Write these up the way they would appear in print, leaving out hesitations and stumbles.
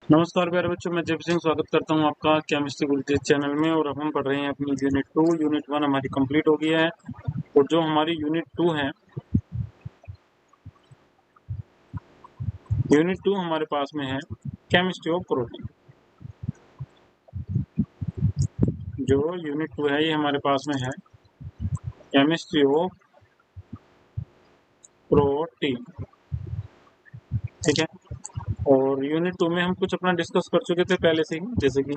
नमस्कार प्यारे बच्चों, मैं जय सिंह स्वागत करता हूं आपका केमिस्ट्री गुरुजी चैनल में। और अब हम पढ़ रहे हैं अपनी यूनिट 1 हमारी कंप्लीट हो गई है। और जो हमारी यूनिट 2 हमारे पास में है केमिस्ट्री ऑफ प्रोटीन। जो यूनिट 2 है ये हमारे पास में है केमिस्ट्री ऑफ प्रोटीन, ठीक है। और यूनिट 2 में हम कुछ अपना डिस्कस कर चुके थे पहले से ही, जैसे कि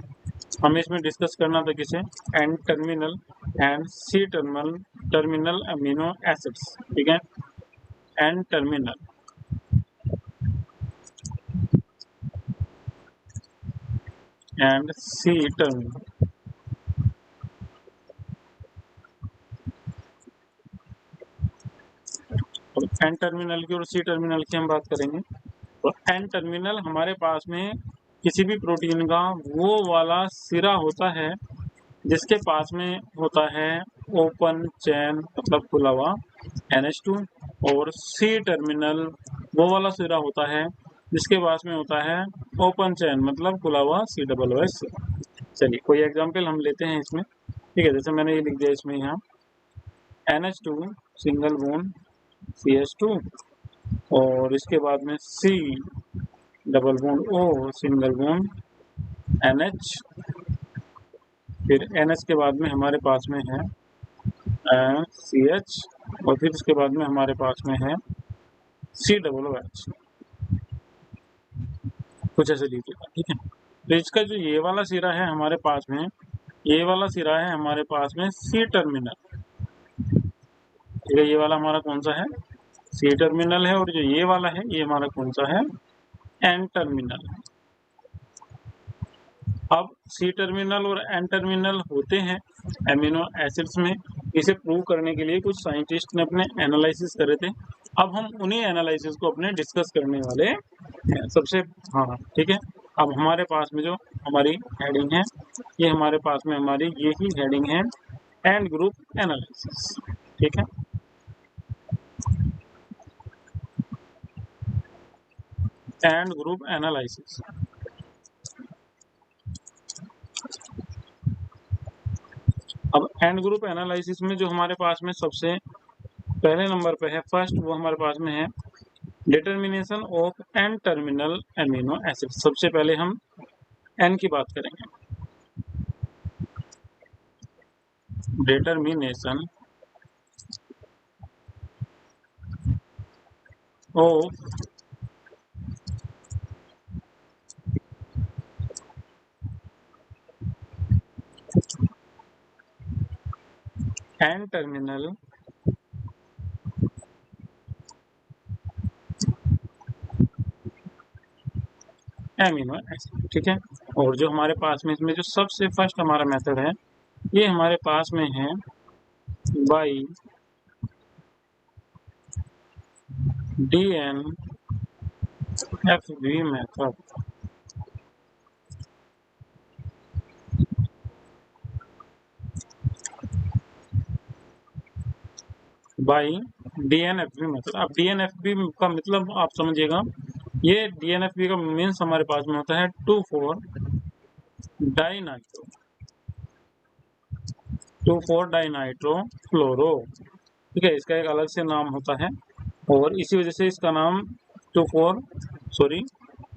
हमें इसमें डिस्कस करना था किसे, N terminal and C terminal amino acids, ठीक है। N terminal and C terminal. तो एन टर्मिनल की और सी टर्मिनल की हम बात करेंगे। तो एन टर्मिनल हमारे पास में किसी भी प्रोटीन का वो वाला सिरा होता है जिसके पास में होता है ओपन चेन मतलब खुला हुआ NH2। और सी टर्मिनल वो वाला सिरा होता है जिसके पास में होता है ओपन चेन मतलब खुला हुआ COOH। चलिए कोई एग्जांपल हम लेते हैं इसमें, ठीक है। जैसे मैंने ये लिख दिया इसमें यहाँ NH2 सिंगल बॉन्ड CH2, और इसके बाद में C double bond O single bond NH। फिर NH के बाद में हमारे पास में है CH, और फिर इसके बाद में हमारे पास में है COOH। कुछ ऐसे लीजिएगा, ठीक है। तो इसका जो ये वाला सिरा है हमारे पास में, ये वाला सिरा है हमारे पास में C टर्मिनल, ठीक है। ये वाला हमारा कौन सा है, C टर्मिनल है। और जो ये वाला है ये हमारा कौन सा है, N टर्मिनल। अब C टर्मिनल और N टर्मिनल होते हैं एमिनो एसिड्स में। इसे प्रूव करने के लिए कुछ साइंटिस्ट ने अपने एनालिसिस करे थे। अब हम उन्हीं एनालिसिस को अपने डिस्कस करने वाले हैं सबसे। हाँ ठीक है। अब हमारे पास में जो हमारी हेडिंग है, ये हमारे पास में हमारी यही हेडिंग है, एंड ग्रुप एनालिसिस, ठीक है। And group analysis. अब एंड ग्रुप एनालिसिस में जो हमारे पास में सबसे पहले नंबर पे है फर्स्ट, वो हमारे पास में है determination of N terminal amino acid. सबसे पहले हम एन की बात करेंगे। Determination of N terminal amino acid, ठीक है। और जो हमारे पास में इसमें जो सबसे फर्स्ट हमारा मेथड है, ये हमारे पास में है by DNFB method. By DNFB method. अब DNFB का मतलब आप समझिएगा, ये DNFB का मीन्स हमारे पास में होता है 2,4-डाइनाइट्रो, 2,4-डाइनाइट्रोफ्लोरो, ठीक है। इसका एक अलग से नाम होता है और इसी वजह से इसका नाम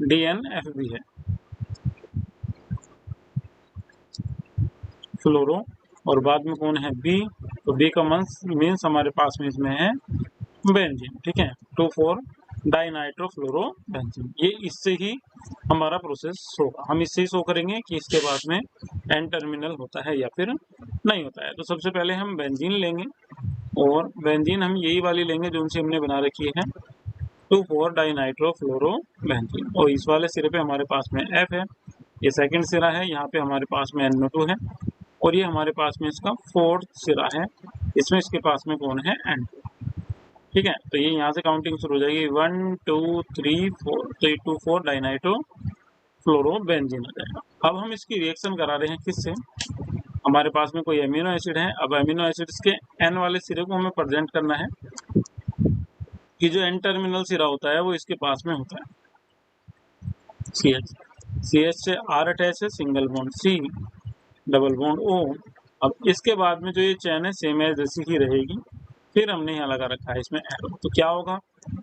DNFB है, फ्लोरो। और बाद में कौन है, बी। तो बी का मीन्स हमारे पास में इसमें है बेंजीन, ठीक है। 2,4-डाइनाइट्रोफ्लोरोबेंजीन। ये इससे ही हमारा प्रोसेस होगा, हम इससे ही शो करेंगे कि इसके पास में एन टर्मिनल होता है या फिर नहीं होता है। तो सबसे पहले हम बेंजीन लेंगे, और बेंजीन हम यही वाली लेंगे जो उनसे हमने बना रखी है 2,4-डाइनाइट्रोफ्लोरोबेंजीन। और इस वाले सिरे पे हमारे पास में F है, ये सेकंड सिरा है। यहाँ पे हमारे पास में NO2 है, और ये हमारे पास में इसका फोर्थ सिरा है, इसमें इसके पास में कौन है, N2, ठीक है। तो ये यहाँ से काउंटिंग शुरू हो जाएगी 1 2 3 4। तो ये 2,4-डाइनाइट्रोफ्लोरोबेंजीन हो जाएगा। अब हम इसकी रिएक्शन करा रहे हैं किससे, हमारे पास में कोई अमीनो एसिड है। अब अमीनो एसिड्स के N वाले सिरे को हमें प्रेजेंट करना है कि जो N टर्मिनल सिरा होता है वो इसके पास में होता है CH। CH से R अटैच है, single bond C, double bond O। अब इसके बाद में जो ये चैन है सेम एज जैसी ही रहेगी। फिर हमने यहाँ लगा रखा है इसमें एरो। तो क्या होगा,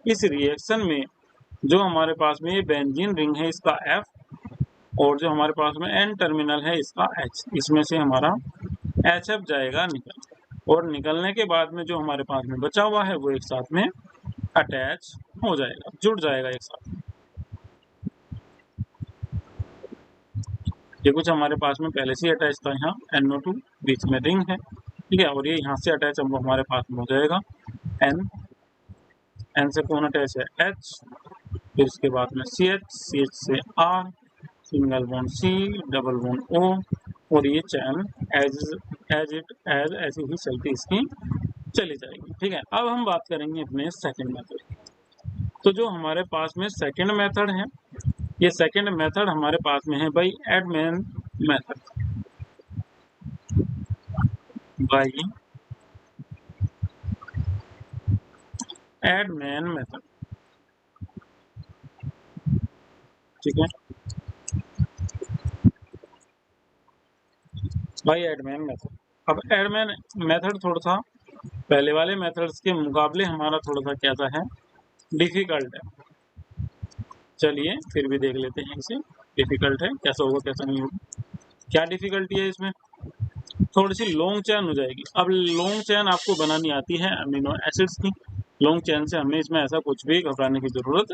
इस रिएक्शन में जो हमारे पास में ये बेंजीन रिंग है इसका F, और जो हमारे पास में N टर्मिनल है इसका H, इसमें से हमारा HF जाएगा निकल, और निकलने के बाद में जो हमारे पास में बचा हुआ है वो एक साथ में अटैच हो जाएगा, जुड़ जाएगा एक साथ। ये कुछ हमारे पास में पहले से ही अटैच था, यहाँ NO2 बीच में रिंग है, ठीक है, और ये यहाँ से अटैच अब हमारे पास में हो जाएगा N से कौन अटैच है H, फिर इसके बाद में CH से R, single bond C, double bond O, और ये चैन ऐसी ही चलती इसकी चली जाएगी, ठीक है। अब हम बात करेंगे अपने सेकंड मेथड। तो जो हमारे पास में सेकंड मेथड है, ये सेकंड मेथड हमारे पास में है भाई एडमैन मेथड, भाई एडमैन मेथड, ठीक है भाई, एडमैन मेथड। अब एडमैन मेथड थोड़ा सा पहले वाले मेथड्स के मुकाबले हमारा थोड़ा सा कैसा है, डिफिकल्ट है। चलिए फिर भी देख लेते हैं इसे, डिफिकल्ट है कैसा होगा कैसा नहीं होगा। क्या डिफिकल्टी है इसमें, थोड़ी सी लॉन्ग चैन हो जाएगी। अब लॉन्ग चैन आपको बनानी आती है अमीनो एसिड्स की, लॉन्ग चैन से हमें इसमें ऐसा कुछ भी घबराने की जरूरत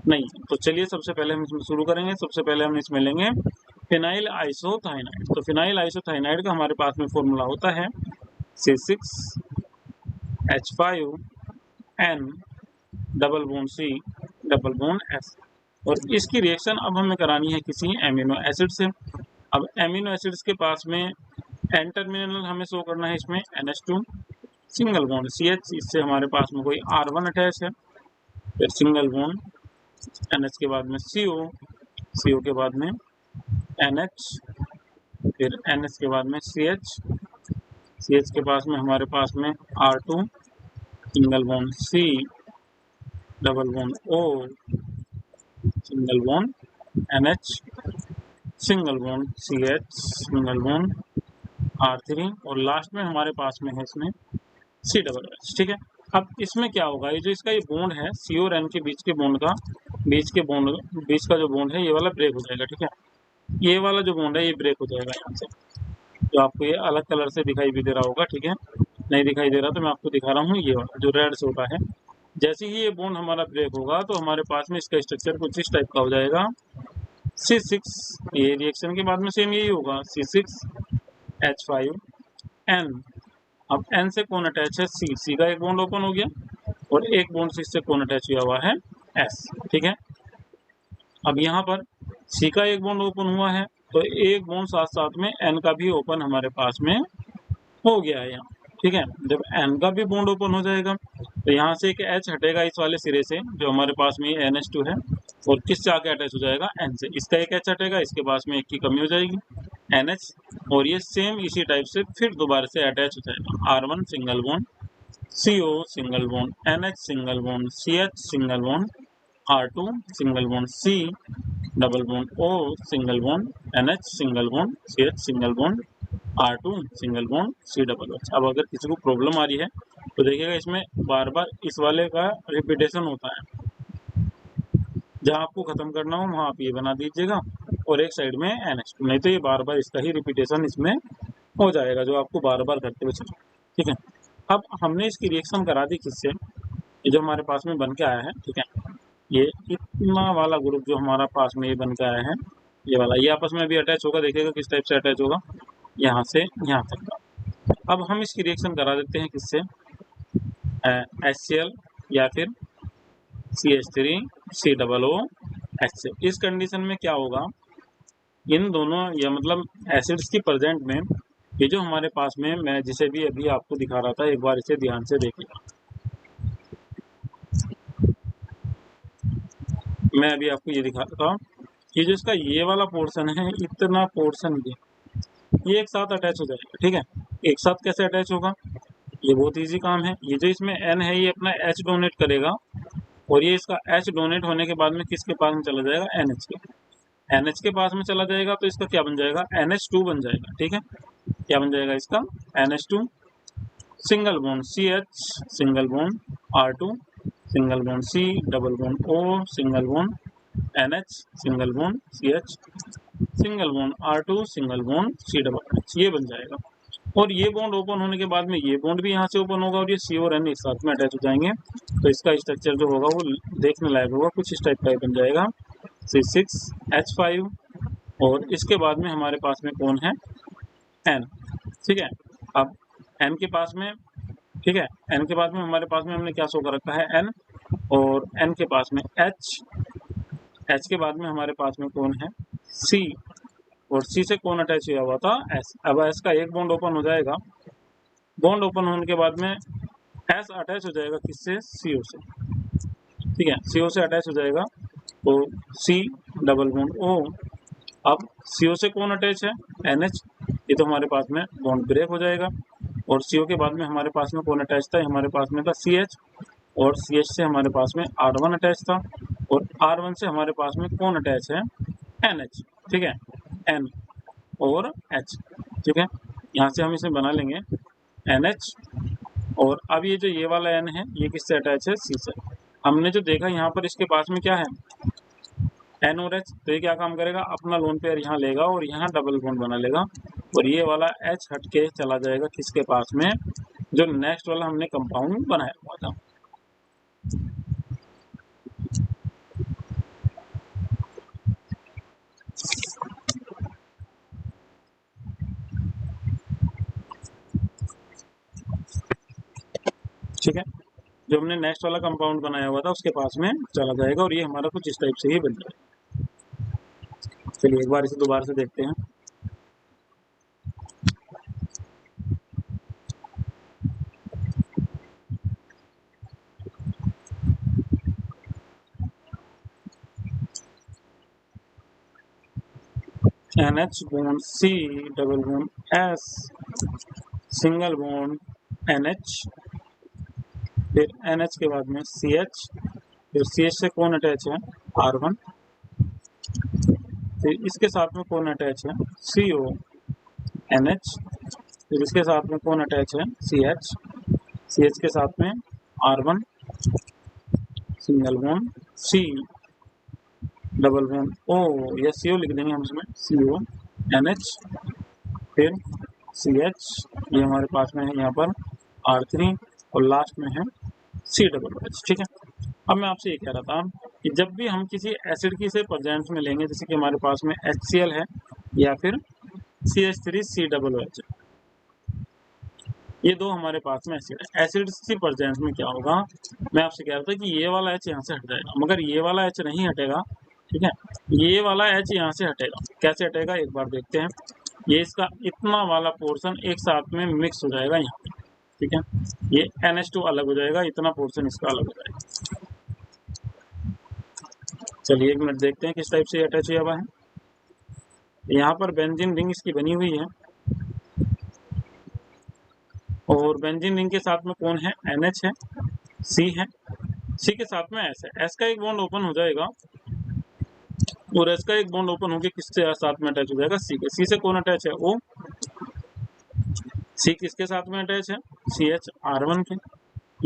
नहीं है। तो चलिए सबसे पहले हम इसमें शुरू करेंगे। सबसे पहले हम इसमें लेंगे फिनाइल आइसोथाइनाइड। तो फिनाइल आइसोथाइनाइड का हमारे पास में फॉर्मूला होता है C6H5N double bond C double bond S। और इसकी रिएक्शन अब हमें करानी है किसी एमिनो एसिड से। अब एमिनो एसिड्स के पास में एन टर्मिनल हमें शो करना है इसमें NH2, सिंगल बॉन्ड CH, इससे हमारे पास में कोई R1 अटैच है, फिर सिंगल बॉन्ड NH के बाद में CO के बाद में NH, फिर NH के बाद में CH के पास में हमारे पास में R2, single bond C, double bond O, single bond NH, single bond CH, single bond R3, और लास्ट में हमारे पास में है इसमें C+H, ठीक है। अब इसमें क्या होगा, ये जो इसका ये बॉन्ड है C और N के बीच के बॉन्ड का बीच का जो बॉन्ड है ये वाला ब्रेक हो जाएगा, ठीक है। ये वाला जो बॉन्ड है ये ब्रेक हो जाएगा यहाँ से, तो आपको ये अलग कलर से दिखाई भी दे रहा होगा, ठीक है। नहीं दिखाई दे रहा तो मैं आपको दिखा रहा हूँ, ये वाला जो रेड से होता है। जैसे ही ये बॉन्ड हमारा ब्रेक होगा तो हमारे पास में इसका स्ट्रक्चर कुछ इस टाइप का हो जाएगा C6, ये रिएक्शन के बाद में सेम यही होगा C6H5N। अब N से कौन अटैच है C का एक बॉन्ड ओपन हो गया, और एक बॉन्ड C से कौन अटैच हुआ हुआ है S, ठीक है। अब यहाँ पर C का एक बॉन्ड ओपन हुआ है, तो एक बॉन्ड साथ साथ में N का भी ओपन हमारे पास में हो गया है यहाँ, ठीक है। जब N का भी बॉन्ड ओपन हो जाएगा तो यहाँ से एक H हटेगा इस वाले सिरे से जो हमारे पास में NH2 है, और किससे आके अटैच हो जाएगा N से। इसका एक H हटेगा, इसके पास में एक की कमी हो जाएगी NH, और ये सेम इसी टाइप से फिर दोबारा से अटैच हो जाएगा R1 single bond CO single bond NH single bond CH single bond R2 single bond C double bond O single bond NH single bond CH single bond R2 single bond C+H। अब अगर किसी को problem आ रही है तो देखिएगा इसमें बार बार इस वाले का रिपीटेशन होता है, जहाँ आपको खत्म करना हो वहाँ आप ये बना दीजिएगा, और एक साइड में NH2, नहीं तो ये बार बार इसका ही रिपीटेशन इसमें हो जाएगा जो आपको बार बार करते हुए चलो, ठीक है। अब हमने इसकी रिएक्शन करा दी किससे, ये जो हमारे पास में बन के आया है, ठीक है। ये इतना वाला ग्रुप जो हमारा पास में ये बन के आया है, ये वाला, ये आपस में भी अटैच होगा, देखिएगा किस टाइप से अटैच होगा, यहाँ से यहाँ तक का। अब हम इसकी रिएक्शन करा देते हैं किससे, HCl या फिर CH3COOH से। इस कंडीशन में क्या होगा, इन दोनों या मतलब एसिड्स की प्रेजेंट में ये जो हमारे पास में, मैं जिसे भी अभी आपको दिखा रहा था, एक बार इसे ध्यान से देखिएगा। मैं अभी आपको ये दिखा रहा था कि जो इसका ये वाला पोर्शन है, इतना पोर्शन ये एक साथ अटैच हो जाएगा, ठीक है। एक साथ कैसे अटैच होगा, ये बहुत इजी काम है। ये जो इसमें N है ये अपना H डोनेट करेगा, और ये इसका H डोनेट होने के बाद में किसके पास में चला जाएगा, NH के। NH के पास में चला जाएगा तो इसका क्या बन जाएगा, NH2 बन जाएगा। ठीक है, क्या बन जाएगा इसका, NH2, single bond CH, single bond R2, single bond C, double bond O, single bond NH, single bond CH, single bond R2, single bond C double H, ये बन जाएगा। और ये बॉन्ड ओपन होने के बाद में ये बॉन्ड भी यहाँ से ओपन होगा और ये C और N एक साथ में अटैच हो जाएंगे, तो इसका स्ट्रक्चर जो होगा वो देखने लायक होगा, कुछ इस टाइप का बन जाएगा C6H5। और इसके बाद में हमारे पास में कौन है, N। ठीक है, अब N के पास में, ठीक है, N के बाद में हमारे पास में हमने क्या शो कर रखा है, N, और N के पास में H, H के बाद में हमारे पास में कौन है, C, और C से कौन अटैच हुआ हुआ था, S। अब S का एक बॉन्ड ओपन हो जाएगा, बॉन्ड ओपन होने के बाद में S अटैच हो जाएगा किससे, CO से। ठीक है, CO से अटैच हो जाएगा तो C डबल बॉन्ड O। अब CO से कौन अटैच है, NH, ये तो हमारे पास में बॉन्ड ब्रेक हो जाएगा। और CO के बाद में हमारे पास में कौन अटैच था, हमारे पास में था CH, और CH से हमारे पास में R1 अटैच था, और R1 से हमारे पास में कौन अटैच है, NH। ठीक है, N और H। ठीक है, यहाँ से हम इसे बना लेंगे NH। और अब ये जो ये वाला N है ये किससे अटैच है, C से। हमने जो देखा यहाँ पर इसके पास में क्या है, N और H, तो ये क्या काम करेगा, अपना लोन पेयर यहाँ लेगा और यहाँ डबल बॉन्ड बना लेगा, और ये वाला H हट के चला जाएगा किसके पास में, जो नेक्स्ट वाला हमने कंपाउंड बनाया हुआ था। ठीक है, जो हमने नेक्स्ट वाला कंपाउंड बनाया हुआ था उसके पास में चला जाएगा, और ये हमारा कुछ इस टाइप से ही बन जाएगा। चलिए एक बार इसे दोबारा से देखते हैं। NH bond C, double bond S, single bond NH, फिर NH के बाद में CH, फिर CH से कौन अटैच है, R1, फिर इसके साथ में कौन अटैच है, CO, NH, फिर इसके साथ में कौन अटैच है, CH, CH के साथ में R1, single bond C, double bond O, या CO लिख देंगे हम इसमें, CO, NH, फिर CH, ये हमारे पास में है यहाँ पर R3, और लास्ट में है C डबल H। ठीक है, अब मैं आपसे ये कह रहा था कि जब भी हम किसी एसिड की से प्रेजेंस में लेंगे, जैसे कि हमारे पास में HCl है या फिर CH3C डबल OH, ये दो हमारे पास में एसिड है, एसिड की प्रेजेंस में क्या होगा, मैं आपसे कह रहा था कि ये वाला H यहाँ से हट जाएगा, मगर ये वाला H नहीं हटेगा। ठीक है, ये वाला H यहाँ से हटेगा, कैसे हटेगा एक बार देखते हैं। ये इसका इतना वाला पोर्शन एक साथ में मिक्स हो जाएगा यहाँ पे। ठीक है, ये NH2 अलग हो जाएगा, इतना पोर्शन इसका अलग हो जाएगा। चलिए एक मिनट देखते हैं किस टाइप से अटैच हुआ है। यहाँ पर बेंजीन रिंग इसकी बनी हुई है, और बेंजीन रिंग के साथ में कौन है, NH है, C है, C के साथ में S है। S का एक बॉन्ड ओपन हो जाएगा, और S का एक बॉन्ड ओपन होकर किससे साथ में अटैच हो जाएगा, C के। C से कौन अटैच है, O। C किसके साथ में अटैच है, CH R1 के।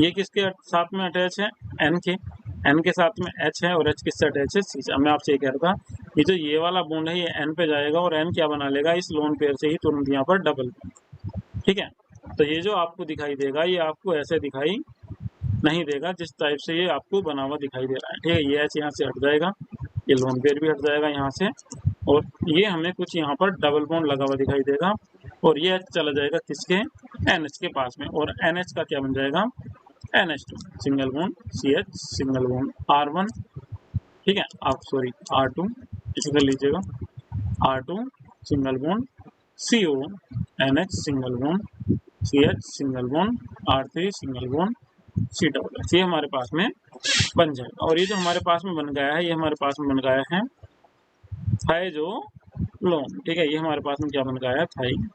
ये किसके साथ में अटैच है, N के। N के साथ में H है, और H किससे अटैच है, C से। मैं आपसे ये कह रहा था ये जो ये वाला बॉन्ड है ये N पे जाएगा, और N क्या बना लेगा, इस लोन पेयर से ही तुरंत यहाँ पर डबल। ठीक है, तो ये जो आपको दिखाई देगा ये आपको ऐसे दिखाई नहीं देगा जिस टाइप से ये आपको बना हुआ दिखाई दे रहा है। ठीक है, ये H यहाँ से हट जाएगा, ये लोन पेयर भी हट जाएगा यहाँ से, और ये हमें कुछ यहाँ पर डबल बॉन्ड लगा हुआ दिखाई देगा, और ये H चला जाएगा किसके, NH के पास में, और NH का क्या बन जाएगा, NH2, single bond CH, single bond R1। ठीक है, आप सॉरी R2 इसे कर लीजिएगा, R2, single bond CO, NH, single bond CH, single bond R3, single bond C double H। ये हमारे पास में बन जाएगा, और ये जो हमारे पास में बन गया है ये हमारे पास में बन गया है थाइजोलोन। ठीक है, ये हमारे पास में क्या बन गया है, थाइजोलोन।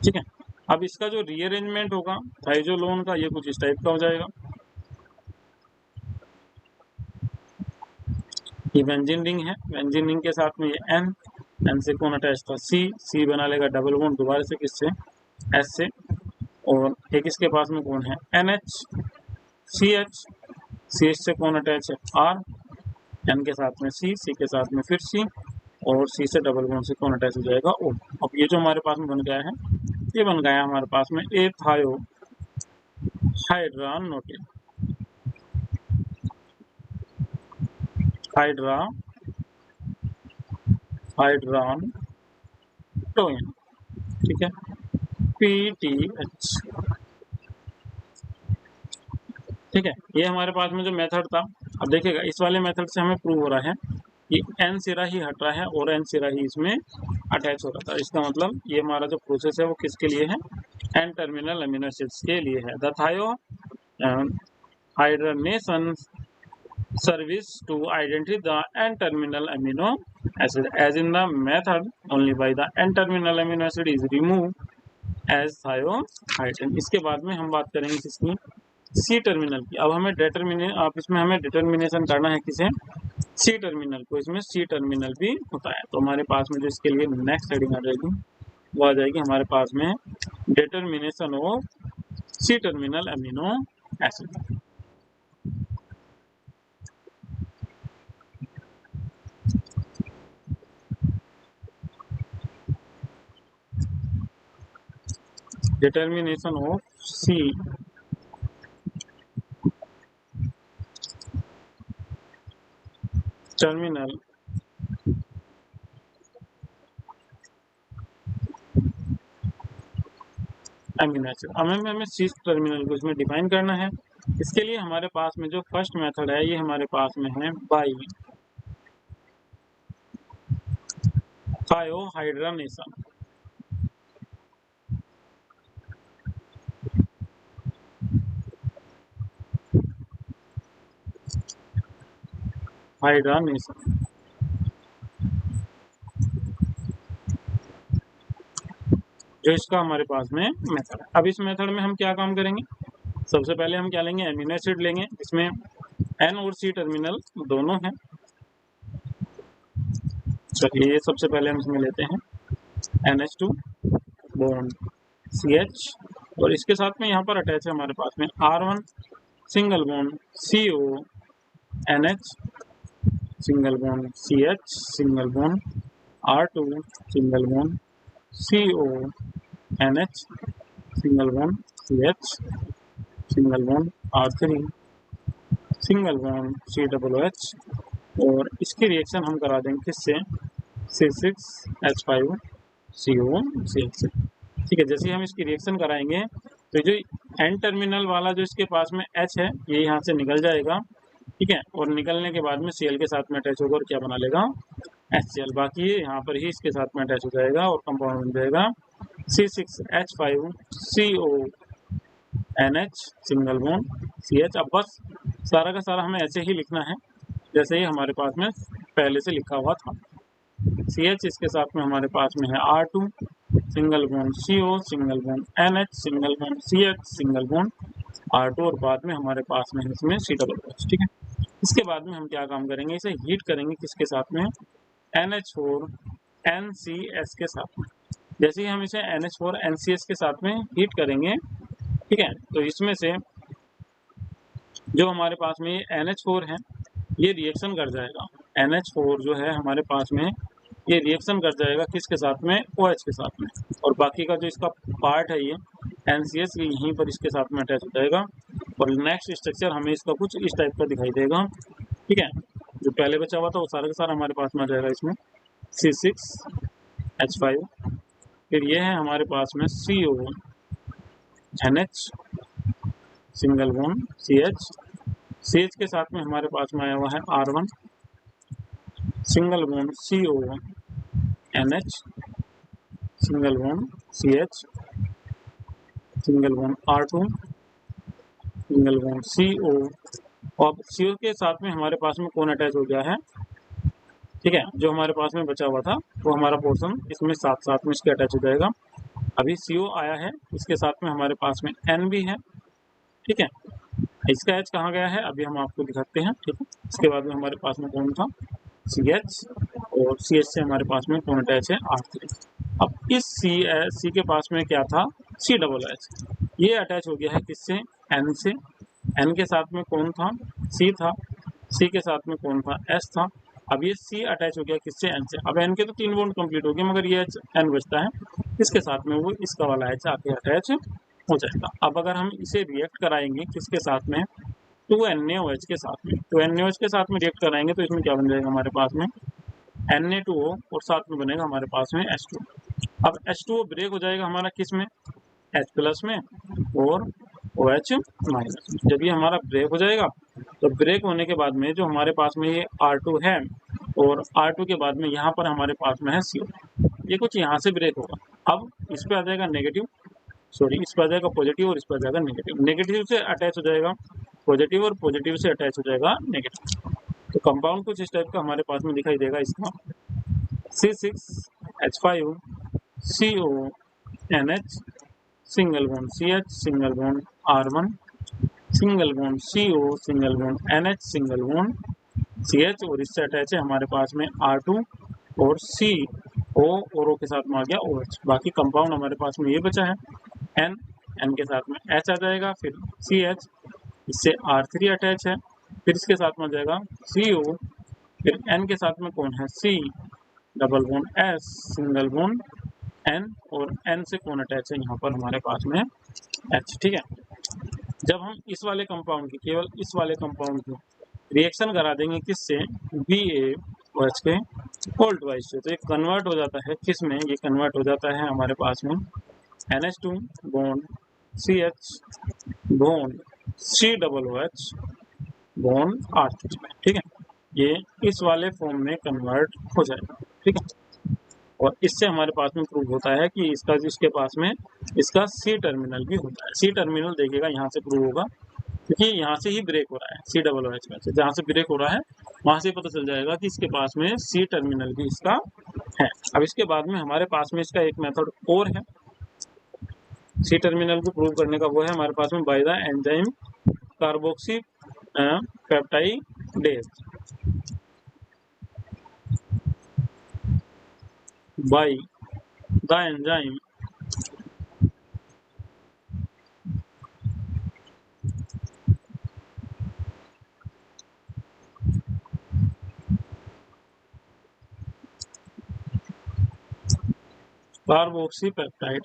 ठीक है, अब इसका जो रीअरेंजमेंट होगा थाइजोलोन का, ये कुछ इस टाइप का हो जाएगा। ये बेंजीन रिंग है, बेंजीन रिंग के साथ में ये एन से कौन अटैच था, सी बना लेगा डबल बॉन्ड दोबारा से किससे, एस से, और एक इसके पास में कौन है NH, CH से कौन अटैच है R, N के साथ में C के साथ में फिर C, और C से डबल बॉन्ड से कौन अटैच हो जाएगा O। अब ये जो हमारे पास में बन गया है, ये बन गया हमारे पास में ए थायो हाइड्रान नोटिन, हाइड्रान टोइन, ठीक है, PTH, ठीक है। ये हमारे पास में जो मेथड था, अब देखिएगा इस वाले मेथड से हमें प्रूव हो रहा है कि N सिरा ही हट रहा है और N सिरा ही इसमें अटैच हो रहा था। इसका मतलब ये हमारा जो प्रोसेस है वो किसके लिए है, N टर्मिनल अमीनो एसिड्स के लिए है। द थायो हाइड्रोनेशन service to identify the N-terminal amino acid, as in the method only by the N-terminal amino acid is removed as thiohydrin। इसके बाद में हम बात करेंगे किसकी, सी टर्मिनल की। अब हमें इसमें हमें डिटर्मिनेशन करना है किसे, सी टर्मिनल को। इसमें सी टर्मिनल भी होता है, तो हमारे पास में जो इसके लिए नेक्स्ट हेडिंग आ जाएगी वो आ जाएगी हमारे पास में determination of C terminal amino acid. determination of C terminal amino acid. हमें C टर्मिनल को इसमें डिफाइन करना है। इसके लिए हमारे पास में जो फर्स्ट मेथड है ये हमारे पास में है बाई थायोहाइड्रोनेशन। हाइड्रोनेशन जो इसका हमारे पास में मेथड है। अब इस मेथड में हम क्या काम करेंगे, सबसे पहले हम क्या लेंगे, एमिनो एसिड लेंगे जिसमें N और C टर्मिनल दोनों हैं। चलिए ये सबसे पहले हम इसमें लेते हैं NH2 बॉन्ड CH, और इसके साथ में यहाँ पर अटैच है हमारे पास में R1 single bond CO NH single bond CH single bond R2 single bond CO NH single bond CH single bond R3 single bond COOH, और इसकी रिएक्शन हम करा देंगे किससे, C6H5COCH से, ठीक है। जैसे ही हम इसकी रिएक्शन कराएंगे तो जो N टर्मिनल वाला जो इसके पास में H है ये यहाँ से निकल जाएगा, ठीक है, और निकलने के बाद में Cl के साथ में अटैच होगा और क्या बना लेगा, HCl। बाकी ये यहाँ पर ही इसके साथ में अटैच हो जाएगा और कंपाउंड बन जाएगा C6H5CONH सिंगल बॉन्ड CH। अब बस सारा का सारा हमें ऐसे ही लिखना है जैसे ही हमारे पास में पहले से लिखा हुआ था। CH इसके साथ में हमारे पास में है R2 single bond CO single bond NH single bond CH single bond R2, और बाद में हमारे पास में इसमें COOH, ठीक है। इसके बाद में हम क्या काम करेंगे, इसे हीट करेंगे किसके साथ में, NH4NCS के साथ में। जैसे ही हम इसे NH4NCS के साथ में हीट करेंगे, ठीक है, तो इसमें से जो हमारे पास में NH4 है ये रिएक्शन कर जाएगा, NH4 जो है हमारे पास में ये रिएक्शन कर जाएगा किसके साथ में, OH के साथ में, और बाकी का जो इसका पार्ट है ये NCS यहीं पर इसके साथ में अटैच हो जाएगा, और नेक्स्ट स्ट्रक्चर हमें इसका कुछ इस टाइप का दिखाई देगा, ठीक है। जो पहले बचा हुआ था वो सारा का सारा हमारे पास में आ जाएगा इसमें C6H5, फिर ये है हमारे पास में CONH सिंगल बॉन्ड CH के साथ में हमारे पास में आया हुआ है R1 single bond CONH single bond CH single bond R2 single bond CO, और CO के साथ में हमारे पास में कौन अटैच हो गया है, ठीक है, जो हमारे पास में बचा हुआ था वो हमारा पोर्शन इसमें साथ साथ में इसके अटैच हो जाएगा। अभी CO आया है, इसके साथ में हमारे पास में N भी है, ठीक है। इसका H कहाँ गया है अभी हम आपको दिखाते हैं, ठीक है। इसके बाद में हमारे पास में कौन था, CH, और CH से हमारे पास में कौन अटैच है, R3। अब इस C के पास में क्या था, CH, ये अटैच हो गया है किससे, N से। N के साथ में कौन था, C था। C के साथ में कौन था, S था। अब ये C अटैच हो गया किससे, N से। अब N के तो 3 बॉन्ड कंप्लीट हो गए, मगर ये N बचता है, इसके साथ में वो इसका वाला H आके अटैच हो जाएगा। अब अगर हम इसे रिएक्ट कराएंगे किसके साथ में, 2NaOH के साथ में, 2NaOH के साथ में रिएक्ट कराएंगे तो इसमें क्या बन जाएगा हमारे पास में, Na2O, और साथ में बनेगा हमारे पास में H2। अब H2O ब्रेक हो जाएगा हमारा किस में, H प्लस में और OH माइनस। जब ये हमारा ब्रेक हो जाएगा तो ब्रेक होने के बाद में जो हमारे पास में ये R2 है, और R2 के बाद में यहाँ पर हमारे पास में है CO, ये कुछ यहाँ से ब्रेक होगा। अब इस पे आ जाएगा नेगेटिव, सॉरी इस पे आ जाएगा पॉजिटिव, और इस पे आ जाएगा नेगेटिव। नेगेटिव से अटैच हो जाएगा पॉजिटिव, और पॉजिटिव से अटैच हो जाएगा नेगेटिव। तो कंपाउंड कुछ इस टाइप का हमारे पास में दिखाई देगा इसका, C6H5CONH, single bond CH, single bond R1, single bond CO, single bond NH, single bond CH, और इससे अटैच है हमारे पास में R2 और CO, और O के साथ में आ गया OH। बाकी कंपाउंड हमारे पास में ये बचा है N के साथ में H आ जाएगा, फिर CH, इससे R3 अटैच है, फिर इसके साथ में आ जाएगा CO, फिर N के साथ में कौन है, C, double bond S, single bond N, और N से कौन अटैच है यहाँ पर हमारे पास में H। ठीक है, जब हम इस वाले कंपाउंड की, केवल इस वाले कंपाउंड की रिएक्शन करा देंगे किससे, BaOH के कोल्ड वाइज से, तो ये कन्वर्ट हो जाता है किस में, ये कन्वर्ट हो जाता है हमारे पास में NH2 bond CH bond COOH bond R3 में। ठीक है, ये इस वाले फॉर्म में कन्वर्ट हो जाएगा। ठीक है, और इससे हमारे पास में प्रूव होता है कि इसका इसके पास में इसका C टर्मिनल भी होता है। C टर्मिनल देखिएगा यहाँ से प्रूव होगा, क्योंकि यहाँ से ही ब्रेक हो रहा है, COOH में से जहाँ से ब्रेक हो रहा है वहाँ से पता चल जाएगा कि इसके पास में C टर्मिनल भी इसका है। अब इसके बाद में हमारे पास में इसका एक मेथड और है C टर्मिनल को प्रूव करने का, वो है हमारे पास में by the enzyme carboxy peptidase, by the enzyme कार्बोक्सीपेप्टाइड।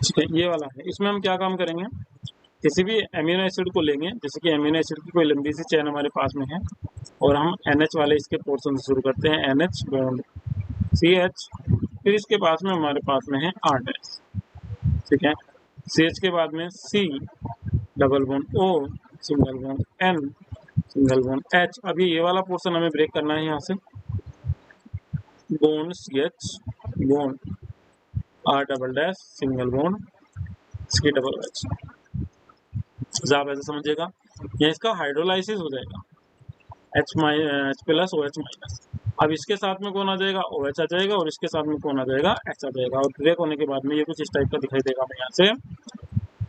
ठीक है, ये वाला है। इसमें हम क्या काम करेंगे, किसी भी अमीनो एसिड को लेंगे, जैसे कि अमीनो एसिड की कोई लंबी सी चेन हमारे पास में है, और हम NH वाले इसके पोर्शन से शुरू करते हैं, NH बॉन्ड CH, फिर इसके पास में हमारे पास में है R डैश। ठीक है, CH के बाद में C, double bond O, single bond N, single bond H। अभी ये वाला पोर्शन हमें ब्रेक करना है, यहाँ से bond CH bond R double dash, single bond C double H। आप ऐसे समझिएगा, ये इसका हाइड्रोलाइसिस हो जाएगा, H प्लस OH माइनस। अब इसके साथ में कौन आ जाएगा, OH आ जाएगा, और इसके साथ में कौन आ जाएगा, H आ जाएगा, और ब्रेक होने के बाद में ये कुछ इस टाइप का दिखाई देगा हमें। यहाँ से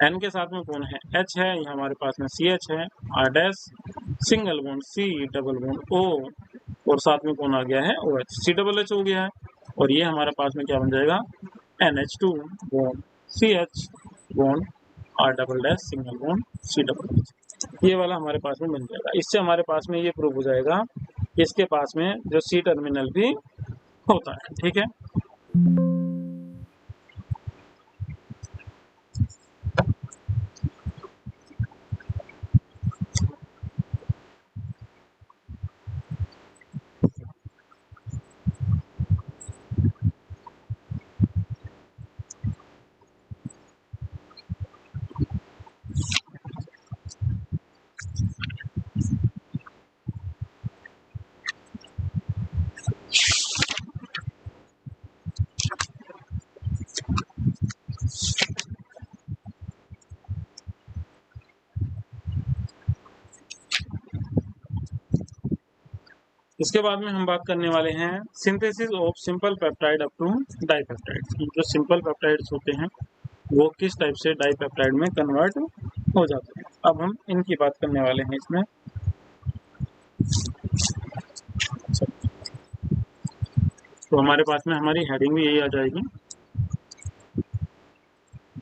N के साथ में कौन है, H है, यहाँ हमारे पास में CH है, R dash, single bond C, double bond O, और साथ में कौन आ गया है, OH, C डबल H हो गया है, और ये हमारे पास में क्या बन जाएगा, NH2 bond CH bond R double dash, single bond C double H। ये वाला हमारे पास में बन जाएगा। इससे हमारे पास में ये प्रूव हो जाएगा कि इसके पास में जो C टर्मिनल भी होता है। ठीक है, इसके बाद में हम बात करने वाले हैं synthesis of simple peptide up to dipeptide. जो सिंपल पेप्टाइड्स होते हैं वो किस टाइप से डाइपेप्टाइड में कन्वर्ट हो जाते हैं। अब हम इनकी बात करने वाले हैं इसमें। तो हमारे पास में हमारी हेडिंग भी यही आ जाएगी,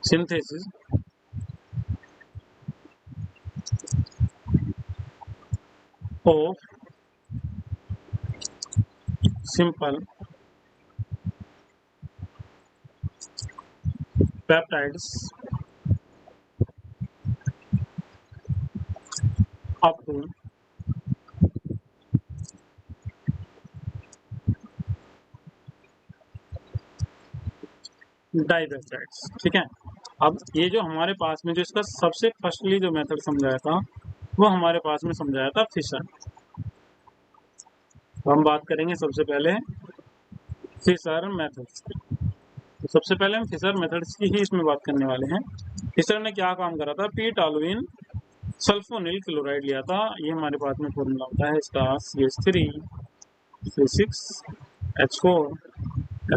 synthesis of simple peptides up to dipeptides. ठीक है, अब ये जो हमारे पास में जो इसका सबसे फर्स्टली जो मेथड समझाया था वो हमारे पास में समझाया था फिशर। तो हम बात करेंगे सबसे पहले फिशर मेथड्स की। तो सबसे पहले हम फिशर मेथड्स की ही इसमें बात करने वाले हैं। फिशर ने क्या काम करा था, पी टॉलुइन सल्फोनिल क्लोराइड लिया था। ये हमारे पास में फॉर्मूला होता है इसका CH3 C6H4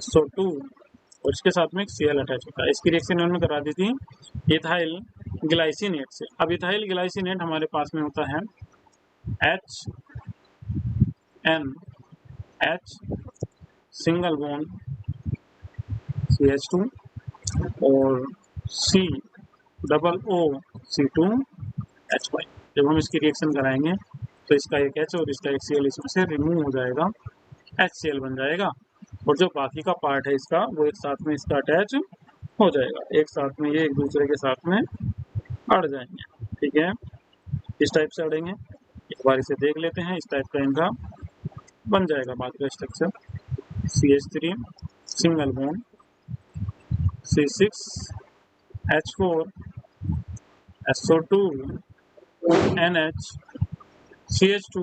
SO2 और इसके साथ में एक Cl अटैच होता है। इसकी रिएक्शन इन्होंने करा दी थी इथाइल ग्लाइसिनेट से। अब इथाइल ग्लाइसिनेट हमारे पास में होता है HNH सिंगल बॉन्ड CH2 और COOC2H5। जब हम इसकी रिएक्शन कराएंगे तो इसका एक H और इसका एक Cl इसमें से रिमूव हो जाएगा, HCl बन जाएगा और जो बाकी का पार्ट है इसका वो एक साथ में इसका अटैच हो जाएगा। एक साथ में ये एक दूसरे के साथ में अड़ जाएंगे। ठीक है, इस टाइप से अड़ेंगे। एक बार इसे देख लेते हैं। इस टाइप का इनका बन जाएगा बाद का structure, CH3 single bond C6H4 SO2 NH CH2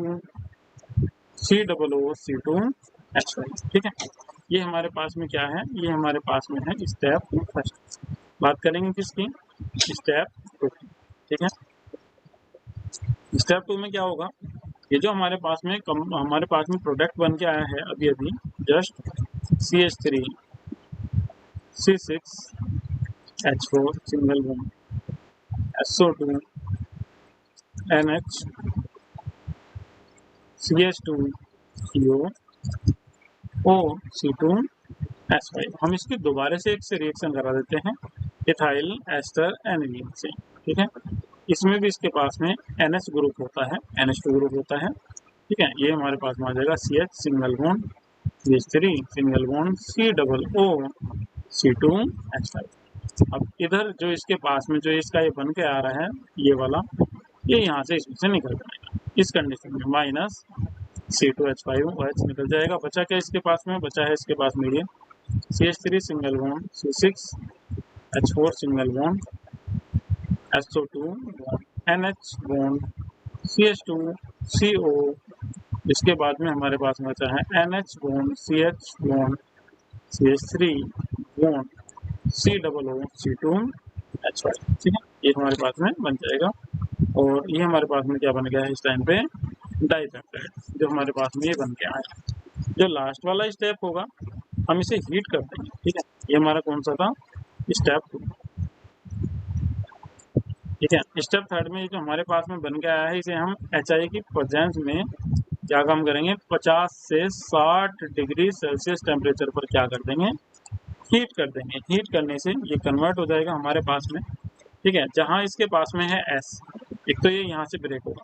COOC2H5। ठीक है, ये हमारे पास में क्या है, ये हमारे पास में है स्टेप फर्स्ट। बात करेंगे किसकी, स्टेप 2। ठीक है, स्टेप 2 में क्या होगा, ये जो हमारे पास में प्रोडक्ट बन के आया है अभी अभी just CH3 C6H4 single bond SO2 NH CH2 COOC2H5। हम इसकी दोबारा से एक से रिएक्शन करा देते हैं इथाइल एस्टर एनिलीन से। ठीक है, इसमें भी इसके पास में NH ग्रुप होता है, NH2 ग्रुप होता है। ठीक है, ये हमारे पास में आ जाएगा CH single bond CH3 single bond COOC2H5। अब इधर जो इसके पास में जो इसका ये बन के आ रहा है ये वाला, ये यहाँ से इसमें से निकल जाएगा इस कंडीशन में, माइनस C2H5OH निकल जाएगा। बचा क्या इसके पास में, बचा है इसके पास में ये CH3 single bond C6H4 single bond SO2 NH bond CH2 CO। इसके बाद में हमारे पास में बचा है NH bond CH bond CH3 bond COOC2H5। ठीक है, ये हमारे पास में बन जाएगा। और ये हमारे पास में क्या बन गया है इस टाइम पे, डाइपेप्टाइड जो हमारे पास में ये बन के आया। जो लास्ट वाला स्टेप होगा हम इसे हीट कर देंगे। ठीक है, ये हमारा कौन सा था, स्टेप 2। ठीक है, स्टेप 3 में जो हमारे पास में बन के आया है इसे हम HI की प्रेजेंस में क्या काम करेंगे, 50 से 60 डिग्री सेल्सियस टेम्परेचर पर क्या कर देंगे, हीट कर देंगे। हीट करने से ये कन्वर्ट हो जाएगा हमारे पास में। ठीक है, जहाँ इसके पास में है S, एक तो ये यहाँ से ब्रेक होगा।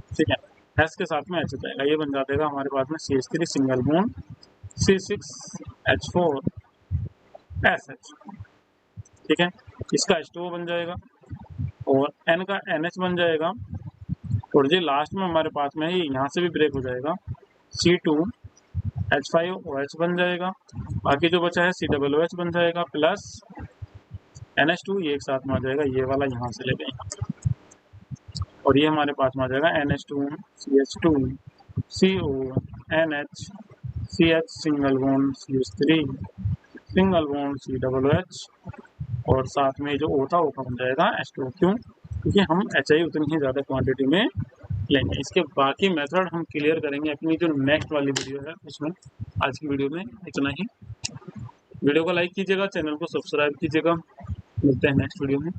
ठीक है, S के साथ में H हो जाएगा, ये बन जाएगा हमारे पास में CH3 सिंगल बॉन्ड C6H4SH। ठीक है, इसका H2O बन जाएगा और N का NH बन जाएगा और जो लास्ट में हमारे पास में यहाँ से भी ब्रेक हो जाएगा, C2H5OH बन जाएगा। बाकी जो बचा है COOH बन जाएगा प्लस NH2, ये एक साथ में आ जाएगा, ये वाला यहाँ से ले गए और ये हमारे पास में आ जाएगा NH2 CH2 CO NH CH single bond CH3 single bond COOH और साथ में जो O था वो बन जाएगा H2O। क्यों, क्योंकि हम HI उतनी ही ज़्यादा क्वांटिटी में लेंगे। इसके बाकी मेथड हम क्लियर करेंगे अपनी जो नेक्स्ट वाली वीडियो है उसमें। आज की वीडियो में इतना ही। वीडियो को लाइक कीजिएगा, चैनल को सब्सक्राइब कीजिएगा मिलते हैं नेक्स्ट वीडियो में।